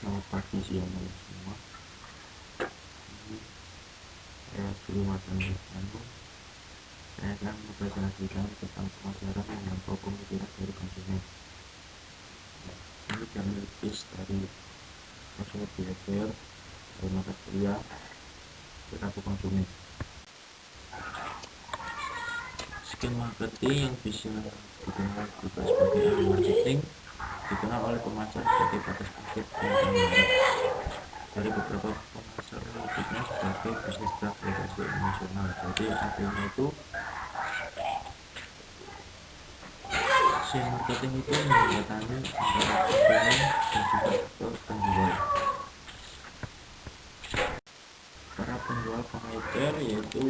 Selamat pagi, siang, malam semua. Ini saya Guru Matan Wisnu. Saya akan mempresentasikan tentang pemasaran yang pemikiran dari konsumen. Ini diambil list dari consumer behavior dari market kuliah perilaku konsumen. Skill marketing yang bisa dikenal juga sebagai ahli marketing dikenal oleh pemasar sebagai batas market dan merek. Dari beberapa pemasar menyebutnya sebagai bisnis aplikasi emosional. Jadi artinya itu marketing itu menjembatani antara konsumen dan juga penjual. Para penjual komputer yaitu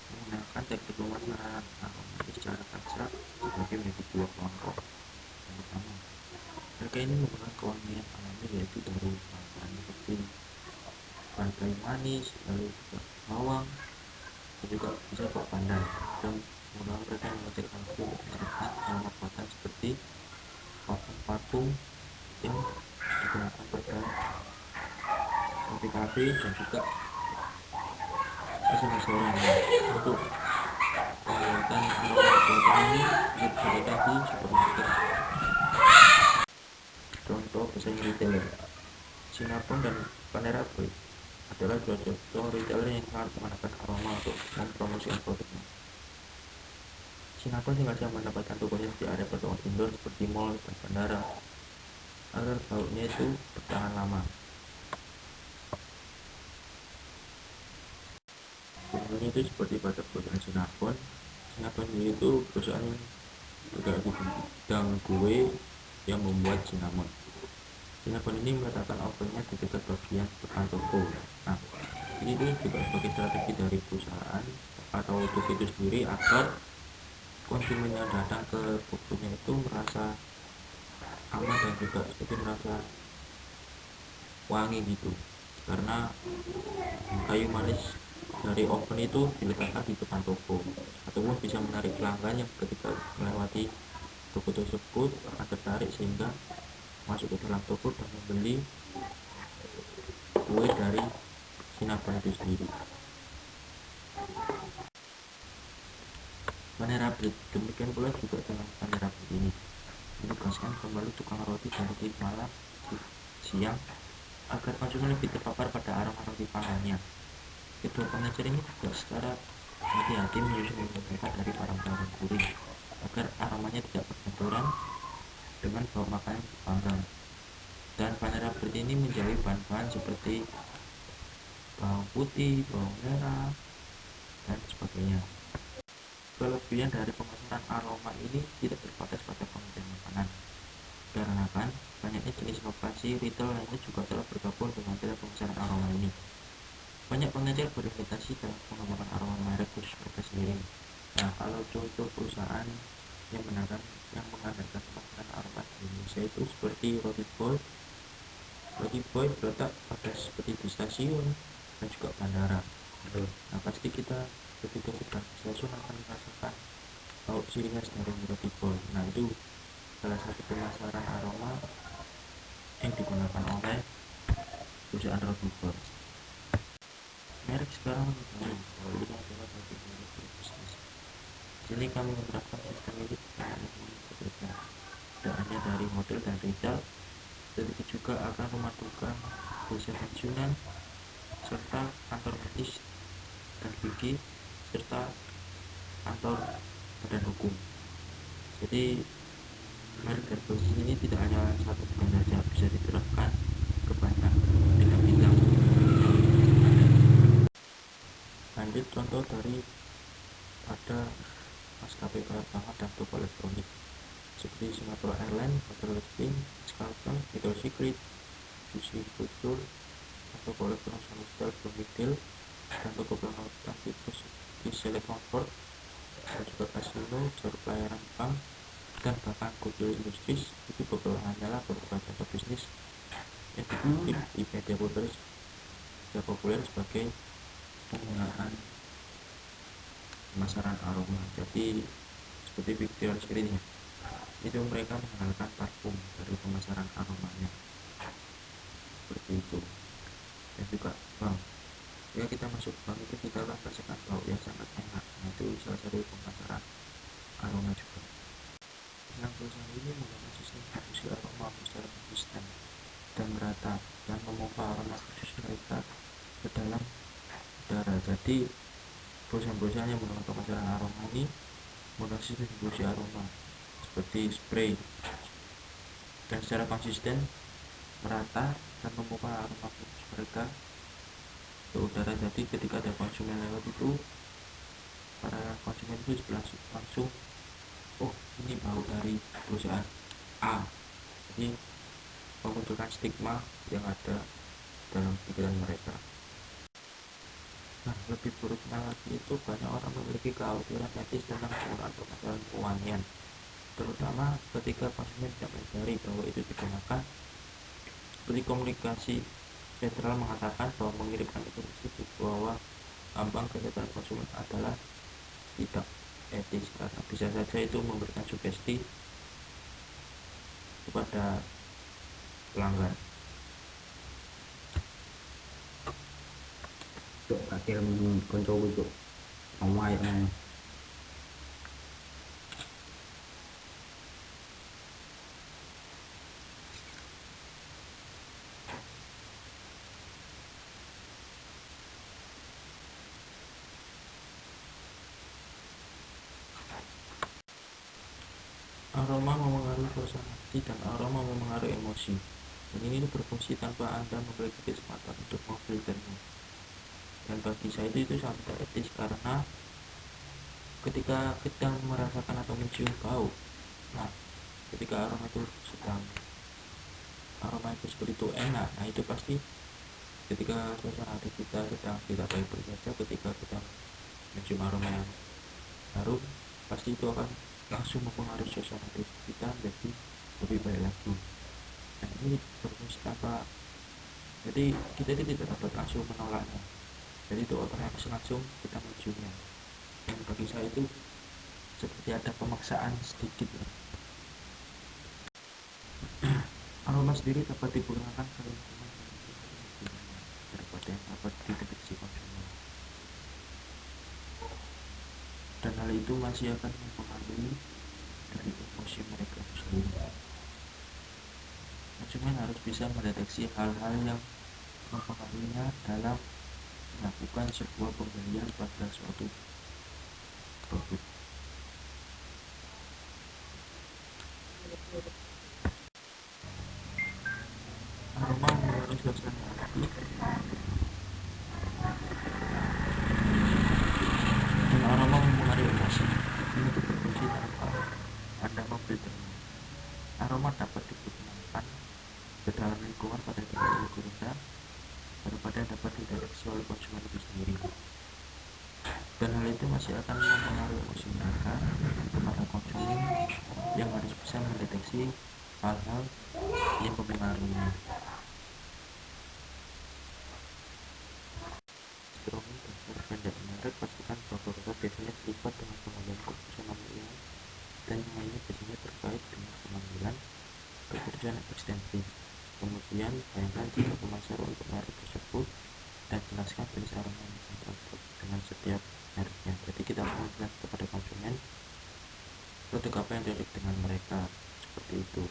menggunakan teknik pemasaran otomatis secara abstrak sebagai menjadi dua kelompok. Yang pertama, mereka ini menggunakan kewangian alami yaitu dari bahan seperti bahan kayu manis, lalu juga bawang, dan juga bisa kok pandan. Dan menggunakan mereka mengecek langsung menyerahkan aroma buatan seperti parfum yang digunakan pada kafe dan juga restoran. Untuk pembuatan aroma buatan ini bisa didapatkan di supermarket. Contoh pesaing retailer Sinapon dan Panera Bread adalah dua contoh retailer yang sangat menggunakan aroma untuk mempromosikan produknya. Sinapon sengaja mendapatkan tokonya di area potongan indoor seperti mall dan bandara agar baunya itu bertahan lama. Contohnya itu seperti pada perusahaan Sinapon itu perusahaan bergerak di bidang kue yang membuat cinnamon. Sinapon ini meletakkan ovennya di dekat bagian depan toko. Nah, ini juga sebagai strategi dari perusahaan atau toko itu sendiri agar konsumen yang datang ke tokonya itu merasa aman dan juga seperti merasa wangi gitu, karena kayu manis dari oven itu diletakkan di depan toko, ataupun bisa menarik pelanggan yang ketika melewati toko tersebut akan tertarik sehingga masuk ke dalam toko dan membeli kue dari Sinapon itu sendiri. Panera Bread, demikian pula juga dengan Panera Bread ini menugaskan kembali tukang roti dari malam siang agar konsumen lebih terpapar pada aroma roti panggangannya. Kedua pengecer ini juga secara hati-hati menyusun mereka dari barang-barang gurih agar aromanya tidak berbenturan dengan bau makanan dipanggang. Dan Panera Bread ini menjauhi bahan-bahan seperti bawang putih, bawang merah, dan sebagainya. Kelebihan dari pemasaran aroma ini tidak terbatas pada pengertian makanan, karena kan banyaknya jenis lokasi retail lainnya juga telah bergabung dengan tren pemasaran aroma ini. Banyak pengecer berinovasi dalam pengembangan aroma merek khusus mereka sendiri. Nah, kalau contoh perusahaan yang mengandalkan pemasaran aroma di Indonesia itu seperti Roti Boy. Roti Boy terletak pada seperti di stasiun dan juga bandara. Nah, pasti kita ketika kita stasiun akan merasakan bau ciri khas dari Roti Boy. Nah, itu salah satu pemasaran aroma yang digunakan oleh perusahaan Roti Boy. Merek sekarang baru ini adalah bagian dari berbisnis. Jadi kami menerapkan sistem ini berbeda. Tidak hanya dari model dan retail, tetapi juga akan memadukan jasa pensiunan serta kantor medis dan gigi serta kantor badan hukum. Jadi merek dan posisi ini tidak hanya satu bidang saja, bisa diterapkan ke banyak bidang-bidang. Lanjut contoh dari pada maskapai penerbangan dan toko elektronik seperti Singapore Airlines, Hotel Lepin, Skalpel, Victoria's Secret, Sushi Culture, toko elektronik Sonistel, Bloomingdale, dan toko peralatan tikus di Select Comfort, dan juga kasino, jasa pelayanan bank, dan bahkan Google Industries. Itu beberapa hanyalah beberapa contoh bisnis yang dikutip di media populer sebagai penggunaan pemasaran aroma. Jadi seperti Victoria's Secret itu mereka menggunakan parfum dari pemasaran aromanya. dan merata dan memompa aroma khusus mereka ke dalam udara. Jadi perusahaan-perusahaan yang menggunakan pemasaran aroma ini menggunakan distribusi aroma seperti spray dan secara konsisten merata dan memompa aroma khusus mereka ke udara. Jadi ketika ada konsumen lewat itu, para konsumen itu langsung oh ini bau dari perusahaan A. Jadi memunculkan stigma yang ada dalam pikiran mereka. Nah, lebih buruknya lagi itu banyak orang memiliki kekhawatiran etis tentang penggunaan pemasaran pewangian, terutama ketika konsumen tidak menyadari bahwa itu digunakan. Seperti komunikasi sentral mengatakan bahwa mengirimkan informasi di bawah ambang kesadaran konsumen adalah tidak etis karena bisa saja itu memberikan sugesti kepada pelanggan. Cuk, akhir koncoku cuk. Ngomong ae. Aroma memengaruhi suasana hati dan aroma memengaruhi emosi, dan ini berfungsi tanpa Anda memiliki kesempatan untuk memfilternya. Dan bagi saya itu sangat tidak etis karena ketika kita merasakan atau mencium bau, nah ketika aroma itu seperti itu enak, nah itu pasti ketika suasana hati kita sedang tidak baik-baik saja, ketika kita mencium aroma yang harum, pasti itu akan langsung mempengaruhi suasana hati kita menjadi lebih baik lagi. Nah ini berfungsi tanpa, jadi kita tidak dapat langsung menolaknya, jadi itu otomatis langsung kita menciumnya. Dan bagi saya itu seperti ada pemaksaan sedikit. Aroma sendiri dapat digunakan ke lingkungan daripada yang dapat dideteksi konsumen, dan hal itu masih akan mempengaruhi dari emosi mereka sendiri. Konsumen harus bisa mendeteksi hal-hal yang mempengaruhinya dalam melakukan sebuah pembelian pada suatu produk. Aroma mempengaruhi suasana hati dan aroma mempengaruhi emosi. Ini berfungsi tanpa Anda memfilternya. Aroma dapat digunakan ke dalam lingkungan pada tingkat lebih rendah daripada dapat dideteksi oleh konsumen itu sendiri, dan hal itu masih akan mempengaruhi emosi mereka kepada konsumen yang harus bisa mendeteksi hal-hal yang mempengaruhinya. Xiaomi dan brand merek pastikan bahwa produk biasanya terlibat dengan pengambilan keputusan pemilihan, dan yang lainnya biasanya terkait dengan pengambilan keputusan ekstensi. Kemudian bayangkan jika pemasar untuk merek tersebut dan jelaskan jenis aroma yang cocok dengan setiap mereknya. Jadi kita akan menjelaskan kepada konsumen produk apa yang cocok dengan mereka, seperti itu.